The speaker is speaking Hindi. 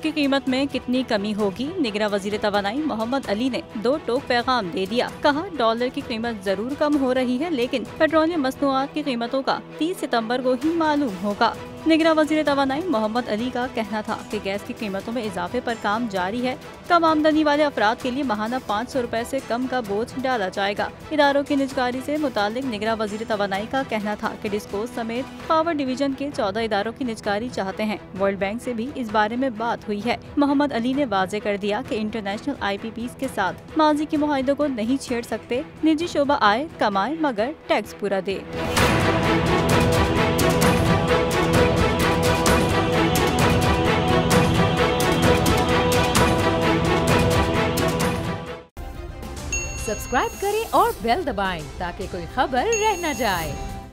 की कीमत में कितनी कमी होगी? निगरां वजीर तवानाई मोहम्मद अली ने 2 टोक पैगाम दे दिया। कहा, डॉलर की कीमत जरूर कम हो रही है, लेकिन पेट्रोलियम मसनूआत की कीमतों का 30 सितंबर को ही मालूम होगा। निगरां वजीर तवानाई मोहम्मद अली का कहना था कि गैस की कीमतों में इजाफे पर काम जारी है। कम आमदनी वाले अफराद के लिए माहाना 500 रुपए से कम का बोझ डाला जाएगा। इदारों की निजकारी से मुतालिक निगरां वजीर तवानाई का कहना था कि डिस्कोस समेत पावर डिवीजन के 14 इदारों की निजकारी चाहते हैं। वर्ल्ड बैंक से भी इस बारे में बात हुई है। मोहम्मद अली ने वाजे कर दिया कि इंटरनेशनल IPPs के साथ माजी के मुआहिदों को नहीं छेड़ सकते। निजी शोबा आए कमाए मगर टैक्स पूरा दे। सब्सक्राइब करें और बेल दबाएं ताकि कोई खबर रह न जाए।